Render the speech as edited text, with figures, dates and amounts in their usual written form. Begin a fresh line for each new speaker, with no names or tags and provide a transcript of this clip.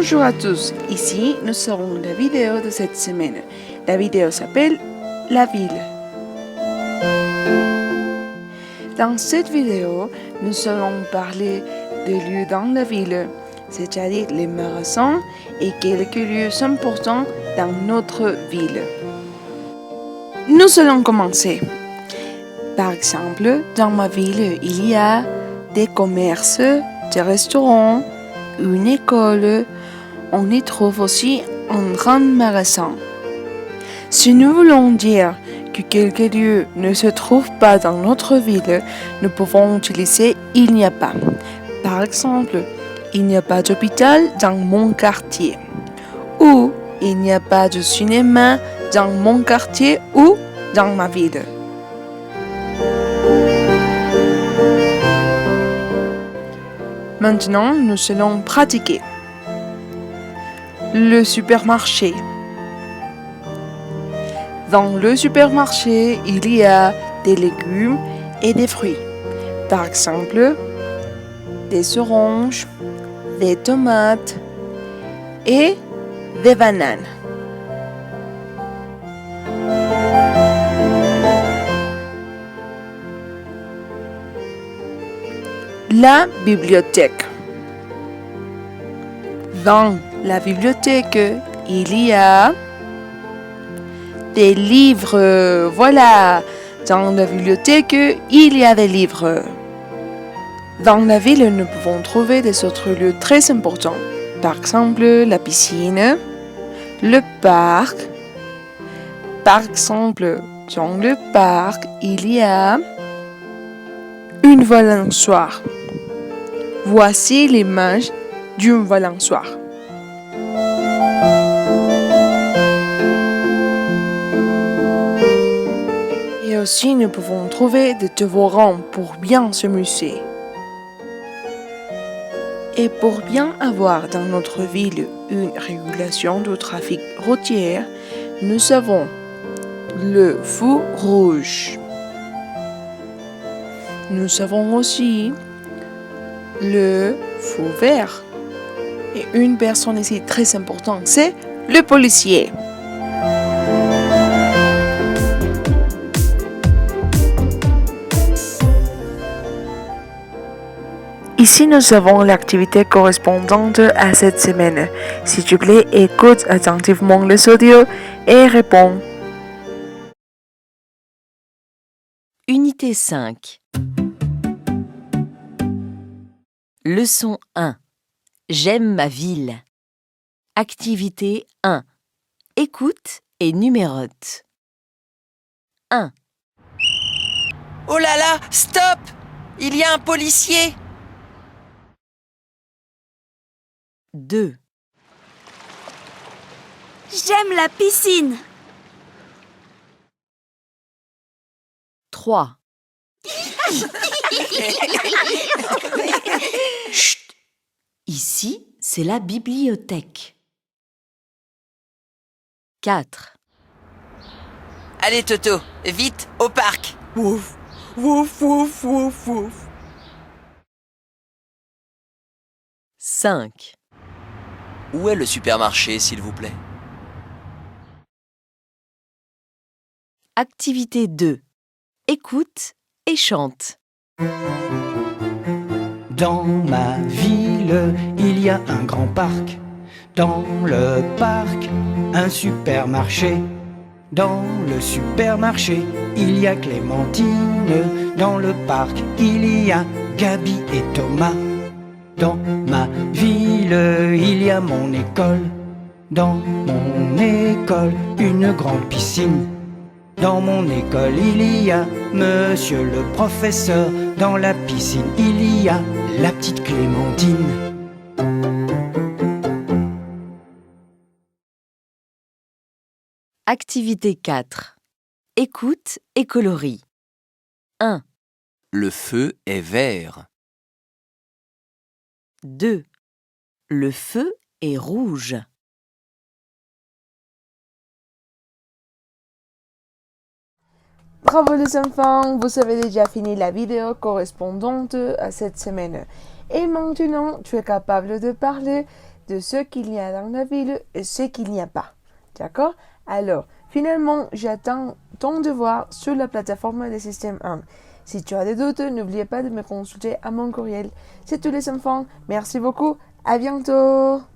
Bonjour à tous, ici nous serons la vidéo de cette semaine. La vidéo s'appelle La ville. Dans cette vidéo, nous allons parler des lieux dans la ville, c'est-à-dire les magasins et quelques lieux importants dans notre ville. Nous allons commencer. Par exemple, dans ma ville, il y a des commerces, des restaurants, une école. On y trouve aussi un grand magasin. Si nous voulons dire que quelques lieux ne se trouvent pas dans notre ville, nous pouvons utiliser « il n'y a pas ». Par exemple, il n'y a pas d'hôpital dans mon quartier. Ou il n'y a pas de cinéma dans mon quartier ou dans ma ville. Maintenant, nous allons pratiquer. Le supermarché. Dans le supermarché, il y a des légumes et des fruits. Par exemple, des oranges, des tomates et des bananes. La bibliothèque. Dans la bibliothèque, il y a des livres. Voilà, dans la bibliothèque, il y a des livres. Dans la ville, nous pouvons trouver des autres lieux très importants. Par exemple, la piscine, le parc. Par exemple, dans le parc, il y a une balançoire. Voici l'image d'une balançoire. Et aussi, nous pouvons trouver des toboggans pour bien s'amuser. Et pour bien avoir dans notre ville une régulation du trafic routier, nous avons le feu rouge. Nous avons aussi le feu vert. Et une personne ici très importante, c'est le policier. Ici, nous avons l'activité correspondante à cette semaine. S'il te plaît, écoute attentivement les audios et réponds.
Unité 5. Leçon 1. J'aime ma ville. Activité 1. Écoute et numérote. 1,
Oh là là, stop! Il y a un policier!
2,
J'aime la piscine.
3. Chut! Ici, c'est la bibliothèque. 4.
Allez Toto, vite, au parc!
Wouf, wouf, wouf, wouf, wouf.
5.
Où est le supermarché, s'il vous plaît?
Activité 2. Écoute et chante.
Dans ma ville, il y a un grand parc. Dans le parc, un supermarché. Dans le supermarché, il y a Clémentine. Dans le parc, il y a Gabi et Thomas. Dans ma ville, il y a mon école. Dans mon école, une grande piscine. Dans mon école, il y a monsieur le professeur. Dans la piscine, il y a la petite Clémentine.
Activité 4. Écoute et colorie. 1,
Le feu est vert.
2. Le feu est rouge.
Bravo les enfants, vous avez déjà fini la vidéo correspondante à cette semaine. Et maintenant, tu es capable de parler de ce qu'il y a dans la ville et ce qu'il n'y a pas. D'accord? Alors, finalement, j'attends ton devoir sur la plateforme de système 1. Si tu as des doutes, n'oubliez pas de me consulter à mon courriel. C'est tous les enfants. Merci beaucoup. À bientôt.